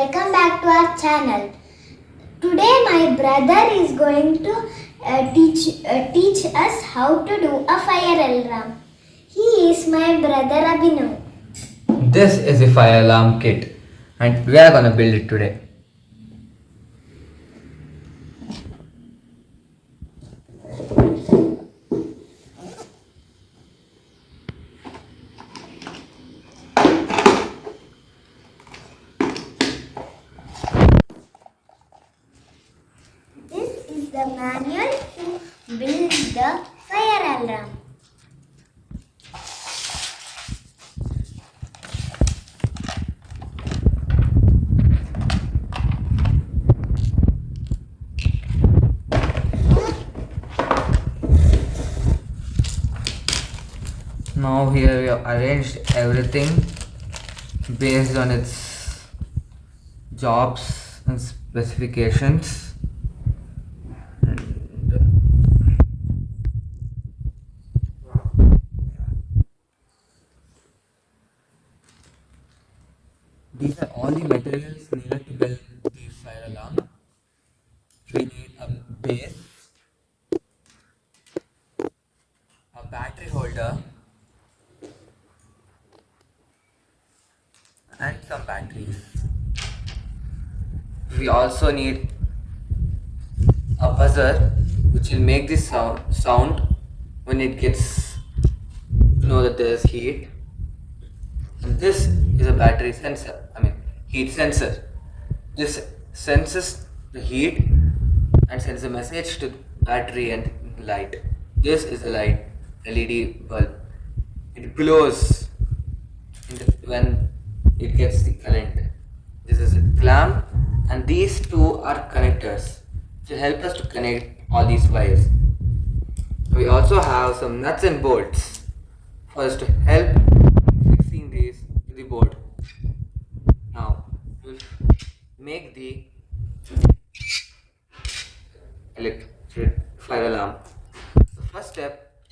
welcome back to our channel. Today my brother is going to teach us how to do a fire alarm. He is my brother Abhinav. This is a fire alarm kit and we are gonna build it today. This is the manual to build the fire alarm. Now here we have arranged everything based on its jobs and specifications. These are all the materials needed to build the fire alarm. We need a base, a battery holder, and some batteries. We also need a buzzer which will make this sound when it gets to know that there is heat. And this is a battery sensor, heat sensor. This senses the heat and sends a message to battery and light. This is a light LED bulb. It glows when it gets the current. This is a clamp and these two are connectors which will help us to connect all these wires. We also have some nuts and bolts for us to help fixing these to the board. Now we'll make the electric fire alarm. The first step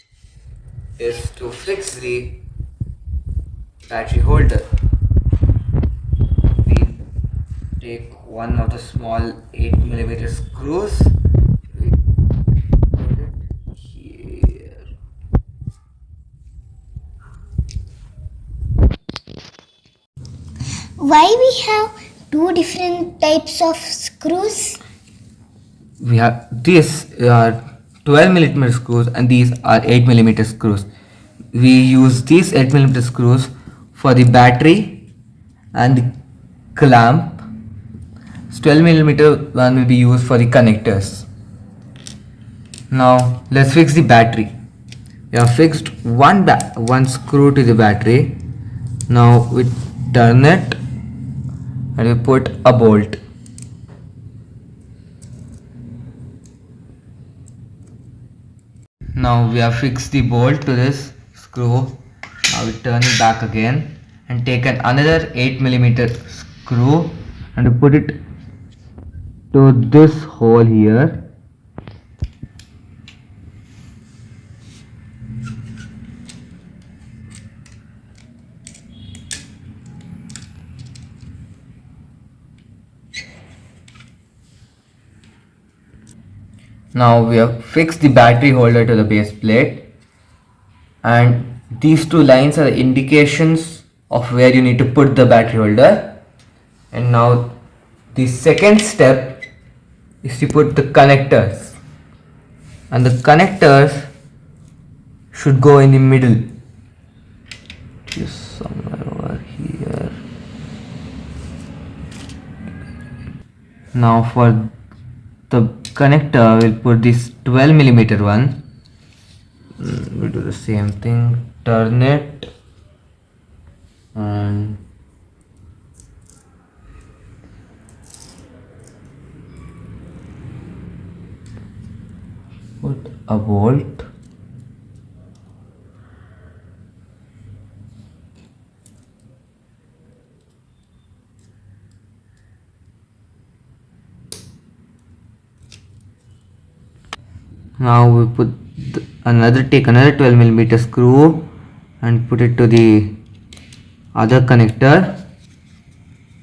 is to fix the battery holder. We take one of the small 8mm screws. We put it here. Why we have two different types of screws? We have these are 12mm screws and these are 8mm screws. We use these 8mm screws for the battery and the clamp. 12mm one will be used for the connectors. Now let's fix the battery. We have fixed one screw to the battery. Now we turn it and we put a bolt. Now we have fixed the bolt to this screw. Now we turn it back again and take another 8mm screw and we put it to this hole here. Now we have fixed the battery holder to the base plate, and these two lines are the indications of where you need to put the battery holder. And now the second step is to put the connectors, and the connectors should go in the middle, just somewhere over here. Now for the connector we'll put this 12mm one. We'll do the same thing, turn it and put a bolt. Now we put take another 12mm screw and put it to the other connector.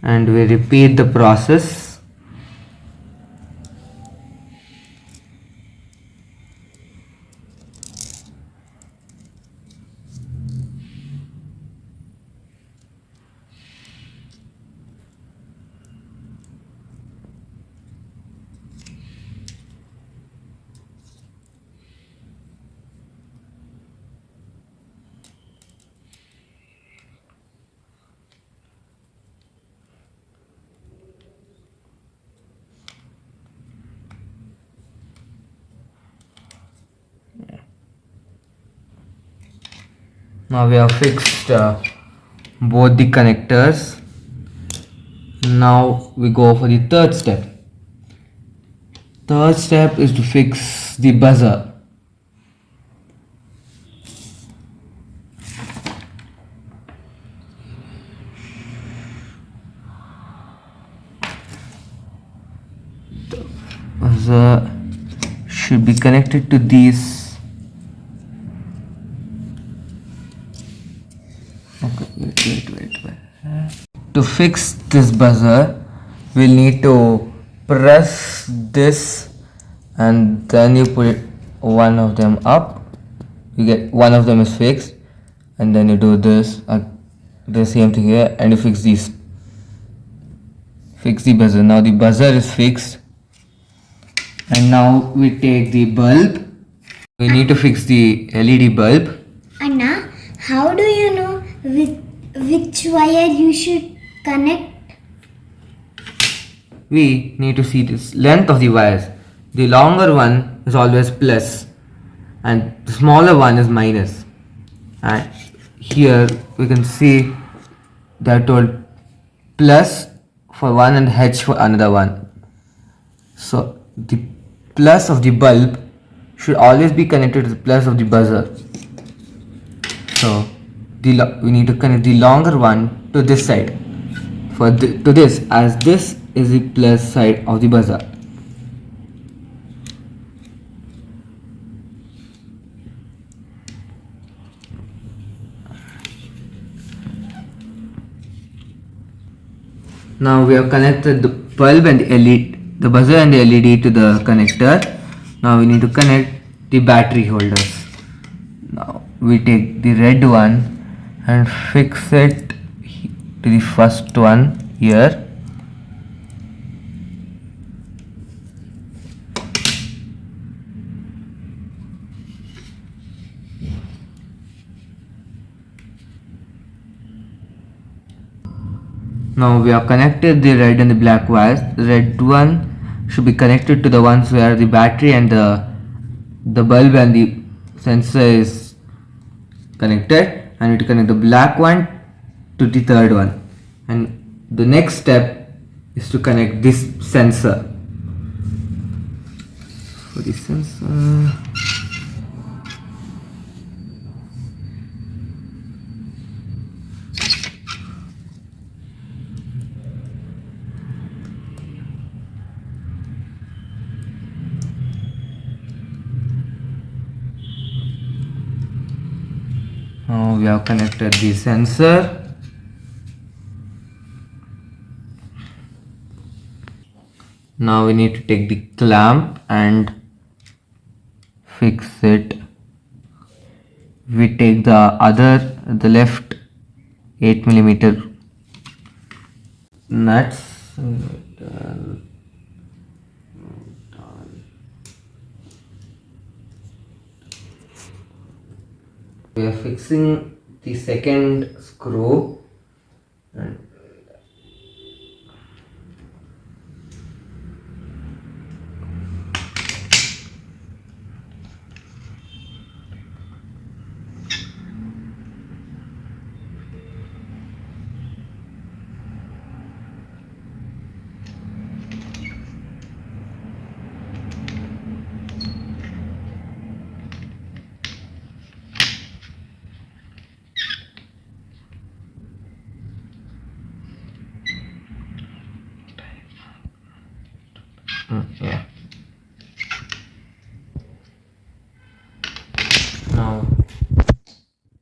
and we repeat the process. Now we have fixed both the connectors. Now we go for the third step. Third step is to fix the buzzer. The buzzer should be connected to these. Okay, wait. To fix this buzzer, we'll need to press this and then you put one of them up. You get one of them is fixed, and then you do this, the same thing here, and you fix these. Fix the buzzer. Now the buzzer is fixed, and now we take the bulb. We need to fix the LED bulb. Anna, how do you know which wire you should connect? We need to see this length of the wires. The longer one is always plus and the smaller one is minus. And here we can see that told plus for one and H for another one. So the plus of the bulb should always be connected to the plus of the buzzer. So we need to connect the longer one to this side to this, as this is the plus side of the buzzer. Now we have connected the bulb and the LED, the buzzer and the LED to the connector. Now we need to connect the battery holders. Now we take the red one and fix it to the first one here. Now we have connected the red and the black wires. The red one should be connected to the ones where the battery and the bulb and the sensor is connected. I need to connect the black one to the third one, and the next step is to connect this sensor. For the sensor, now we have connected the sensor. Now we need to take the clamp and fix it. We take the left 8mm nuts. We are fixing the second screw and yeah.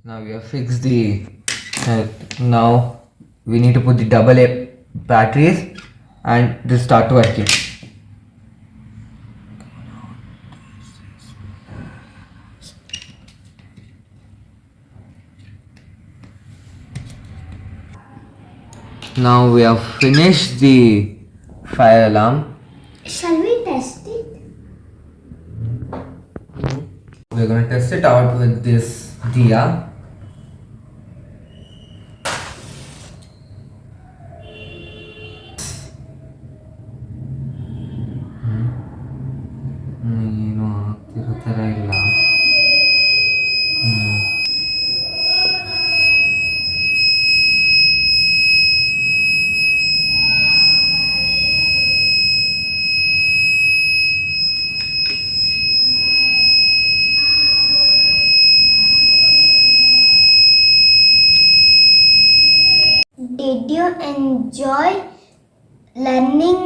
Now we have fixed the now we need to put the double A batteries and it will start working. Now we have finished the fire alarm. Shall we test it? We're going to test it out with this diya. ಏನು ಆಗ್ತಿರೋ ಥರ ಇಲ್ಲ. Did you enjoy learning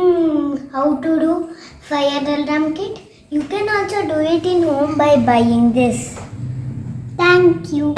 how to do fire alarm kit? You can also do it in home by buying this. Thank you.